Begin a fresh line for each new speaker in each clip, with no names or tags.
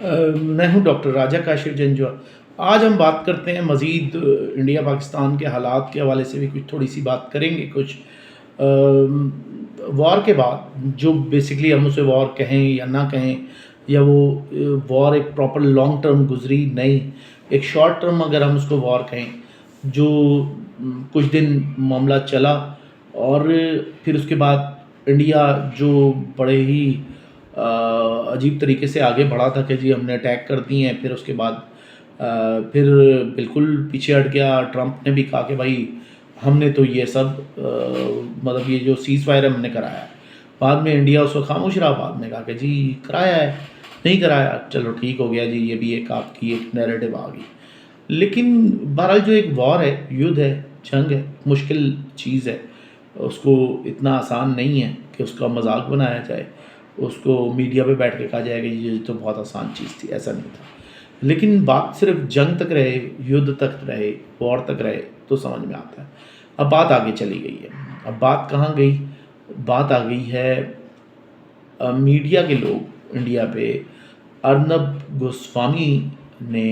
मैं हूँ डॉक्टर राजा काशिफ जंजुआ। आज हम बात करते हैं मज़ीद इंडिया पाकिस्तान के हालात के हवाले से भी कुछ थोड़ी सी बात करेंगे। कुछ वॉर के बाद जो बेसिकली हम उसे वॉर कहें या ना कहें, या वो वॉर एक प्रॉपर लॉन्ग टर्म गुजरी नहीं, एक शॉर्ट टर्म अगर हम उसको वॉर कहें, जो कुछ दिन मामला चला और फिर उसके बाद इंडिया जो बड़े ही अजीब तरीके से आगे बढ़ा था कि जी हमने अटैक कर दिए हैं। फिर उसके बाद फिर बिल्कुल पीछे हट गया। ट्रंप ने भी कहा कि भाई हमने तो ये सब मतलब ये जो सीज़ फायर हमने कराया है। बाद में इंडिया उसको खामोश रहा, बाद में कहा कि जी कराया है, नहीं कराया, चलो ठीक हो गया जी, ये भी एक आपकी एक नैरेटिव आ गई। लेकिन बहरहाल जो एक वॉर है, युद्ध है, जंग है, मुश्किल चीज़ है। उसको इतना आसान नहीं है कि उसका मजाक बनाया जाए, उसको मीडिया पे बैठ के कहा जाएगा ये तो बहुत आसान चीज़ थी, ऐसा नहीं था। लेकिन बात सिर्फ जंग तक रहे, युद्ध तक रहे, वॉर तक रहे तो समझ में आता है। अब बात आगे चली गई है। अब बात कहाँ गई? बात आ गई है मीडिया के लोग इंडिया पे अर्नब गोस्वामी ने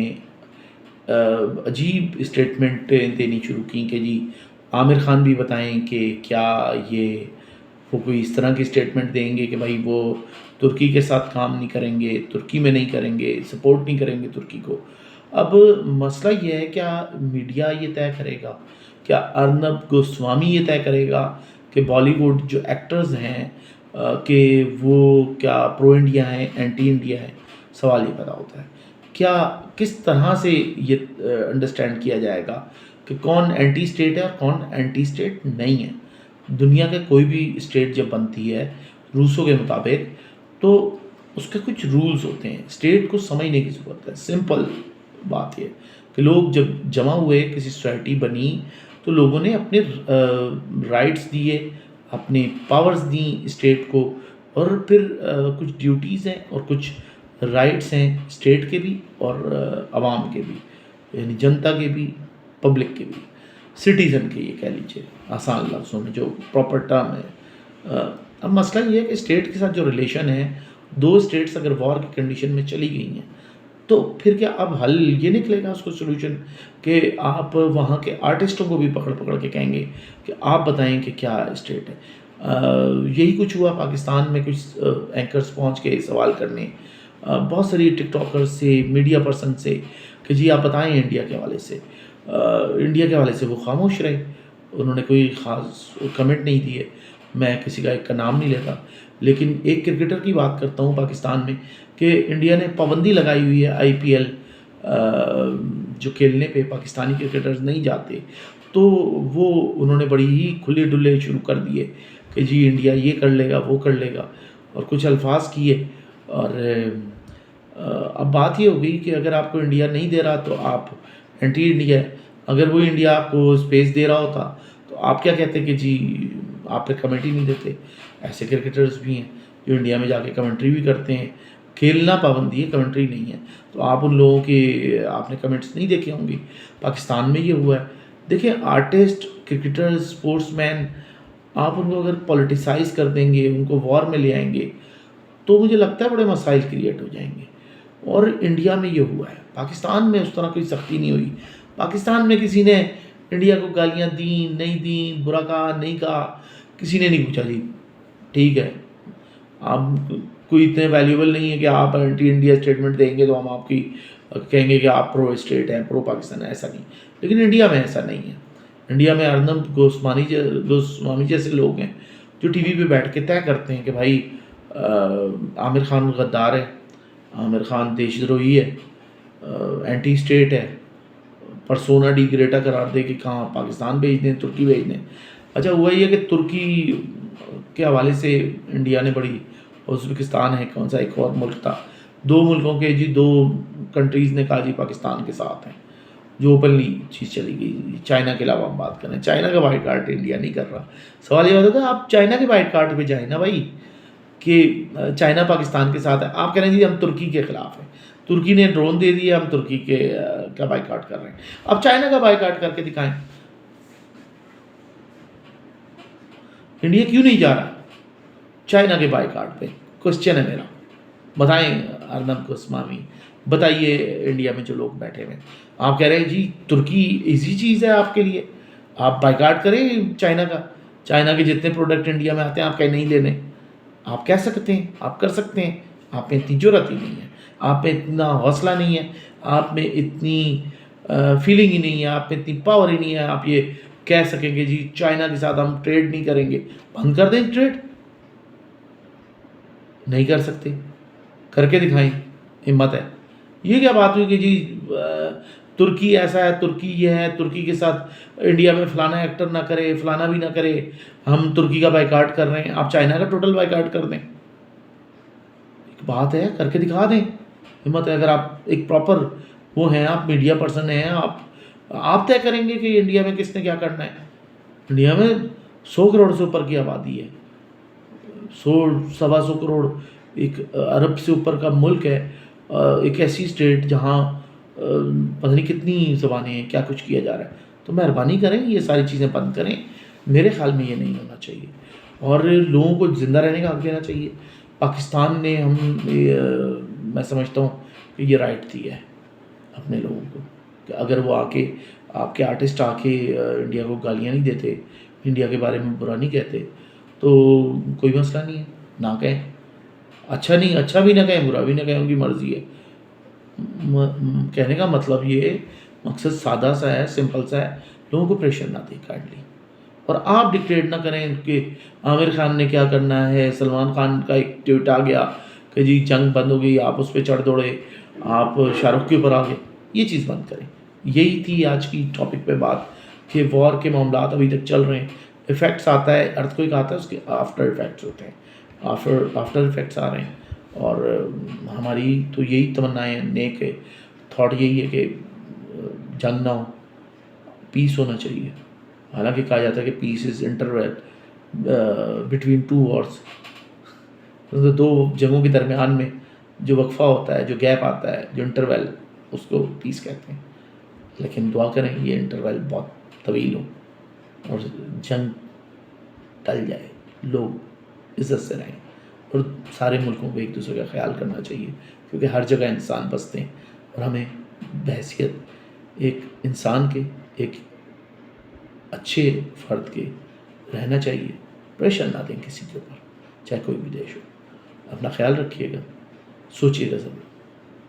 अजीब स्टेटमेंट देनी शुरू की कि जी आमिर खान भी बताएं कि क्या ये वो कोई इस तरह की स्टेटमेंट देंगे कि भाई वो तुर्की के साथ काम नहीं करेंगे, तुर्की में नहीं करेंगे, सपोर्ट नहीं करेंगे तुर्की को। अब मसला ये है, क्या मीडिया ये तय करेगा, क्या अर्नब गोस्वामी ये तय करेगा कि बॉलीवुड जो एक्टर्स हैं कि वो क्या प्रो इंडिया हैं, एंटी इंडिया हैं? सवाल ये पैदा होता है। क्या किस तरह से ये अंडरस्टैंड किया जाएगा कि कौन एंटी स्टेट है और कौन एंटी स्टेट नहीं है? दुनिया के कोई भी स्टेट जब बनती है रूसों के मुताबिक, तो उसके कुछ रूल्स होते हैं। स्टेट को समझने की ज़रूरत है। सिंपल बात ये कि लोग जब जमा हुए, किसी सोसाइटी बनी, तो लोगों ने अपने राइट्स दिए, अपनी पावर्स दी स्टेट को, और फिर कुछ ड्यूटीज़ हैं और कुछ राइट्स हैं स्टेट के भी और आवाम के भी, यानी जनता के भी, पब्लिक के भी, सिटीज़न के, ये कह लीजिए आसान लफ्ज़ों में जो प्रॉपर टर्म है। अब मसला ये है कि स्टेट के साथ जो रिलेशन है, दो स्टेट्स अगर वॉर की कंडीशन में चली गई हैं, तो फिर क्या अब हल ये निकलेगा उसको सोल्यूशन कि आप वहाँ के आर्टिस्टों को भी पकड़ पकड़ के कहेंगे कि आप बताएं कि क्या स्टेट है? यही कुछ हुआ पाकिस्तान में। कुछ एंकर्स पहुँच के सवाल करने बहुत सारी टिकटॉकर्स से, मीडिया पर्सन से कि जी आप बताएं इंडिया के हवाले से। इंडिया के हवाले से वो खामोश रहे, उन्होंने कोई ख़ास कमेंट नहीं दिए। मैं किसी का एक का नाम नहीं लेता, लेकिन एक क्रिकेटर की बात करता हूँ पाकिस्तान में कि इंडिया ने पाबंदी लगाई हुई है आईपीएल जो खेलने पे पाकिस्तानी क्रिकेटर्स नहीं जाते, तो वो उन्होंने बड़ी ही खुले डुल्ले शुरू कर दिए कि जी इंडिया ये कर लेगा, वो कर लेगा, और कुछ अल्फाज किए। और अब बात ये हो गई कि अगर आपको इंडिया नहीं दे रहा तो आप एंटी इंडिया है। अगर वो इंडिया आपको स्पेस दे रहा होता तो आप क्या कहते कि जी आप पे कमेंट्री नहीं देते? ऐसे क्रिकेटर्स भी हैं जो इंडिया में जाके कमेंट्री भी करते हैं। खेलना पाबंदी है, कमेंट्री नहीं है। तो आप उन लोगों के आपने कमेंट्स नहीं देखे होंगे। पाकिस्तान में ये हुआ है। देखिए आर्टिस्ट, क्रिकेटर्स, स्पोर्ट्समैन, आप उनको अगर पॉलिटिसाइज़ कर देंगे, उनको वॉर में ले आएंगे, तो मुझे लगता है बड़े मसाइल क्रिएट हो जाएंगे। और इंडिया में ये हुआ है। पाकिस्तान में उस तरह कोई सख्ती नहीं हुई। पाकिस्तान में किसी ने इंडिया को गालियाँ दी, नहीं दी, बुरा कहा, नहीं कहा, किसी ने नहीं पूछा जी ठीक है, आप कोई इतने वैल्यूएबल नहीं है कि आप एंटी इंडिया स्टेटमेंट देंगे तो हम आपकी कहेंगे कि आप प्रो स्टेट हैं, प्रो पाकिस्तान है, ऐसा नहीं। लेकिन इंडिया में ऐसा नहीं है। इंडिया में अर्नब गोस्वामी जैसे लोग हैं जो टीवी पे बैठ के तय करते हैं कि भाई आमिर खान गद्दार है, आमिर खान देशद्रोही है, एंटी स्टेट है, परसोना डी ग्रेटा करार दे कि कहाँ पाकिस्तान भेज दें, तुर्की भेज दें। अच्छा हुआ ये कि तुर्की के हवाले से इंडिया ने बड़ी, उज़्बेकिस्तान है, कौन सा एक और मुल्क था, दो मुल्कों के जी, दो कंट्रीज़ ने कहा जी पाकिस्तान के साथ हैं, जो ओपनली चीज़ चली गई। चाइना के अलावा हम बात करें, चाइना का वाइट कार्ड इंडिया नहीं कर रहा। सवाल ये होता है आप चाइना के वाइट कार्ड पे जाए ना भाई, कि चाइना पाकिस्तान के साथ है, आप कह रहे हैं जी हम तुर्की के ख़िलाफ़ हैं, तुर्की ने ड्रोन दे दिया, हम तुर्की के का बाइकाट कर रहे हैं। अब चाइना का बाइकाट करके दिखाएं, इंडिया क्यों नहीं जा रहा चाइना के बाइकाट पे? क्वेश्चन है मेरा। बताएं अर्नब गोस्वामी, बताइए इंडिया में जो लोग बैठे हुए हैं। आप कह रहे हैं जी तुर्की इजी चीज़ है आपके लिए, आप बाइकाट करें चाइना का, चाइना के जितने प्रोडक्ट इंडिया में आते हैं आप कहीं नहीं लेने। आप कह सकते हैं, आप कर सकते हैं, आप में इतनी जुर्रत ही नहीं है, आप में इतना हौसला नहीं है, आप में इतनी फीलिंग ही नहीं है, आप में इतनी पावर ही नहीं है, आप ये कह सकेंगे जी चाइना के साथ हम ट्रेड नहीं करेंगे, बंद कर दें ट्रेड। नहीं कर सकते, करके दिखाएं, हिम्मत है। ये क्या बात हुई कि जी तुर्की ऐसा है, तुर्की ये है, तुर्की के साथ इंडिया में फलाना एक्टर ना करे, फलाना भी ना करे, हम तुर्की का बाइकाट कर रहे हैं, आप चाइना का टोटल बाइकाट कर दें। एक बात है, करके दिखा दें, हिम्मत है। अगर आप एक प्रॉपर वो हैं, आप मीडिया पर्सन हैं, आप तय करेंगे कि इंडिया में किसने क्या करना है। इंडिया में 100 करोड़ से ऊपर की आबादी है, 100 सवा 100 करोड़, एक अरब से ऊपर का मुल्क है, एक ऐसी स्टेट जहाँ पता नहीं कितनी ज़बानें हैं, क्या कुछ किया जा रहा है। तो मेहरबानी करें ये सारी चीज़ें बंद करें, मेरे ख्याल में ये नहीं होना चाहिए और लोगों को ज़िंदा रहने का हक देना चाहिए। पाकिस्तान ने मैं समझता हूँ कि ये राइट दिया है अपने लोगों को कि अगर वो आके आपके आर्टिस्ट आके इंडिया को गालियाँ नहीं देते, इंडिया के बारे में बुरा नहीं कहते, तो कोई मसला नहीं है, ना कहें। अच्छा नहीं, अच्छा भी ना कहें, बुरा भी ना कहें, उनकी मर्ज़ी है। कहने का मतलब ये मकसद सादा सा है, सिंपल सा है, लोगों को प्रेशर ना दें काइंडली। और आप डिक्टेट ना करें कि आमिर खान ने क्या करना है, सलमान खान का एक ट्वीट आ गया कि जी जंग बंद हो गई, आप उस पर चढ़ दौड़े, आप शाहरुख के ऊपर आ गए। ये चीज़ बंद करें। यही थी आज की टॉपिक पे बात कि वॉर के मामलात अभी तक चल रहे हैं, इफ़ेक्ट्स आता है, अर्थक्वेक आता है, उसके आफ्टर इफ़ेक्ट्स होते हैं, आफ्टर इफ़ेक्ट्स आ रहे हैं। और हमारी तो यही तमन्नाएँ हैं, नेक है, थॉट यही है कि जंग ना हो, पीस होना चाहिए। हालांकि कहा जाता है कि peace is interval between two wars, तो दो जंगों के दरमियान में जो वक्फा होता है, जो गैप आता है, जो इंटरवल, उसको पीस कहते हैं। लेकिन दुआ करें ये इंटरवल बहुत तवील हो और जंग टल जाए, लोग इज़्ज़त से रहें और सारे मुल्कों को एक दूसरे का ख्याल करना चाहिए, क्योंकि हर जगह इंसान बसते हैं और हमें बहैसियत एक इंसान के, एक अच्छे फ़र्द के रहना चाहिए। प्रेशर ना दें किसी के ऊपर, चाहे कोई भी देश हो। अपना ख्याल रखिएगा, सोचिएगा ज़रूर।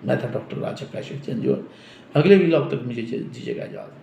मैं था डॉक्टर राजा कैशिफ जंजूर। अगले व्लॉग तक मुझे दीजिएगा इजाज़त।